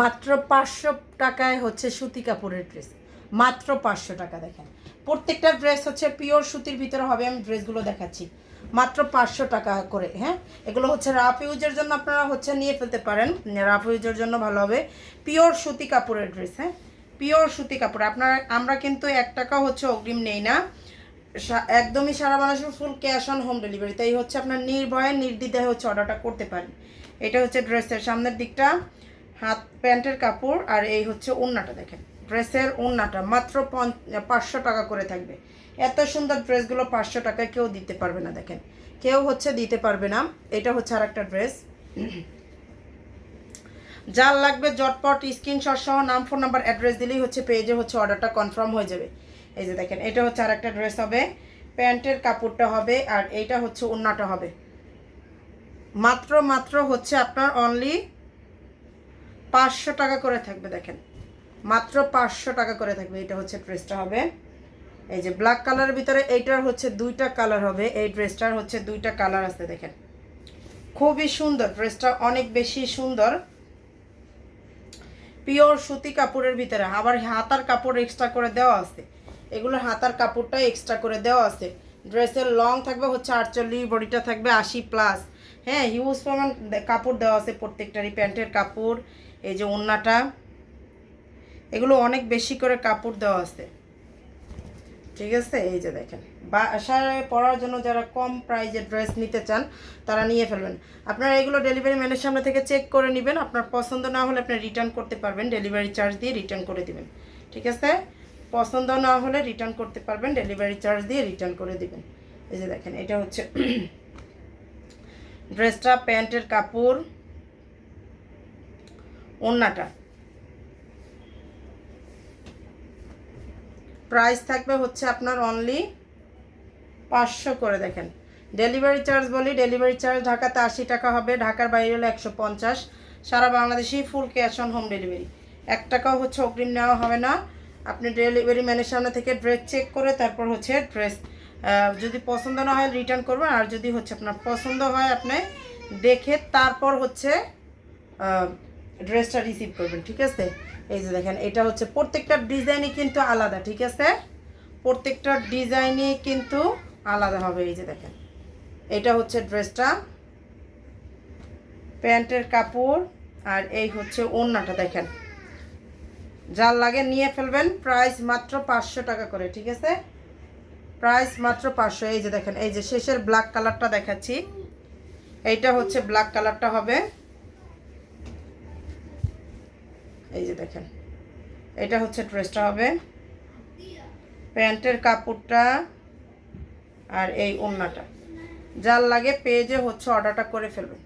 মাত্র 500 টাকায় হচ্ছে সুতি কাপড়ের ড্রেস, মাত্র 500 টাকা। দেখেন প্রত্যেকটা ড্রেস হচ্ছে পিওর সুতির ভিতরে হবে। আমি ড্রেসগুলো দেখাচ্ছি মাত্র 500 টাকা করে। হ্যাঁ, এগুলো হচ্ছে রাফ ইউজের জন্য আপনারা হচ্ছে নিয়ে ফেলতে পারেন, রাফ ইউজের জন্য ভালো হবে। পিওর সুতি কাপড়ের ড্রেস, হ্যাঁ পিওর সুতি কাপড়। আমরা কিন্তু 1 টাকাও হচ্ছে অগ্রিম নেই না, একদমই সারা বাংলাদেশে full cash on home delivery. তাই হচ্ছে আপনার নির্ভয়ে নির্দ্বিধায় হচ্ছে অর্ডারটা করতে পারেন। এটা হচ্ছে ড্রেসের সামনের দিকটা, হাত প্যান্টের কাপড়, আর এই হচ্ছে ওড়নাটা। দেখেন ড্রেসের ওড়নাটা মাত্র 500 টাকা করে থাকবে। এত সুন্দর ড্রেসগুলো 500 টাকায় কেউ দিতে পারবে না। দেখেন কেউ হচ্ছে দিতে পারবে না। এটা হচ্ছে আর একটা ড্রেস। যার লাগবে জটপট স্ক্রিনশট সহ নাম, ফোন নাম্বার, অ্যাড্রেস দিলেই হচ্ছে পেজে হচ্ছে অর্ডারটা কনফার্ম হয়ে যাবে। এই যে দেখেন এটা হচ্ছে আর একটা ড্রেস হবে, প্যান্টের কাপড়টা হবে, আর এইটা হচ্ছে ওড়নাটা হবে। মাত্র হচ্ছে আপনার অনলি 500 টাকা করে থাকবে। দেখেন মাত্র 500 টাকা করে থাকবে। এটা হচ্ছে ড্রেসটা হবে, এই যে ব্ল্যাক কালারের ভিতরে। এইটার হচ্ছে 2টা কালার হবে, এই ড্রেসটার হচ্ছে 2টা কালার আছে। দেখেন খুবই সুন্দর ড্রেসটা, অনেক বেশি সুন্দর। পিওর সুতি কাপড়ের ভিতরে, আবার হাতার কাপড় এক্সট্রা করে দেওয়া আছে। এগুলো হাতার কাপড়টা এক্সট্রা করে দেওয়া আছে। ড্রেসের লং থাকবে হচ্ছে 48, বডিটা থাকবে 80+। হ্যাঁ, হিউজ পরিমাণ কাপড় দেওয়া আছে প্রত্যেকটারই। প্যান্টের কাপড়, এই যে ওড়নাটা, এগুলো অনেক বেশি করে কাপড় দেওয়া আছে। ঠিক আছে, এই যে দেখেন বাসায় পরার জন্য যারা কম প্রাইজের ড্রেস নিতে চান তারা নিয়ে ফেলবেন। আপনারা এগুলো ডেলিভারি ম্যানের সামনে থেকে চেক করে নেবেন। আপনার পছন্দ না হলে আপনি রিটার্ন করতে পারবেন, ডেলিভারি চার্জ দিয়ে রিটার্ন করে দিবেন। ঠিক আছে, পছন্দ না হলে রিটার্ন করতে পারবেন, ডেলিভারি চার্জ দিয়ে রিটার্ন করে দিবেন। এই যে দেখেন এটা হচ্ছে ড্রেসটা, প্যান্টের কাপড়, ওড়নাটা। প্রাইস থাকবে হচ্ছে আপনার অনলি 500 করে। দেখেন ডেলিভারি চার্জ বলি, ডেলিভারি চার্জ ঢাকাতে 80 টাকা হবে, ঢাকার বাইরে হলে 150। সারা বাংলাদেশেই full cash on home delivery. 1 টাকাও হচ্ছে অগ্রিম নেওয়া হবে না। আপনি ডেলিভারি ম্যানের সামনে থেকে ড্রেস চেক করে তারপর হচ্ছে ড্রেস যদি পছন্দ না হয় রিটার্ন করবেন, আর যদি হচ্ছে আপনার পছন্দ হয় আপনি দেখে তারপর হচ্ছে ড্রেসটা রিসিভ করবেন। ঠিক আছে, এই যে দেখেন এটা হচ্ছে প্রত্যেকটা ডিজাইনই কিন্তু আলাদা। ঠিক আছে, প্রত্যেকটা ডিজাইনই কিন্তু আলাদা হবে। এই যে দেখেন এটা হচ্ছে ড্রেসটা, প্যান্টের কাপড়, আর এই হচ্ছে ওড়নাটা। দেখেন যার লাগে নিয়ে ফেলবেন। প্রাইস মাত্র 500 টাকা করে। ঠিক আছে, প্রাইস মাত্র 500। এই যে দেখেন এই যে শেষের ব্ল্যাক কালারটা দেখাচ্ছি, এইটা হচ্ছে ব্ল্যাক কালারটা হবে। এই যে দেখেন এটা হচ্ছে ড্রেসটা হবে, প্যান্টের কাপড়টা, আর এই ওড়নাটা। যার লাগে পেজে হচ্ছে অর্ডারটা করে ফেলবেন।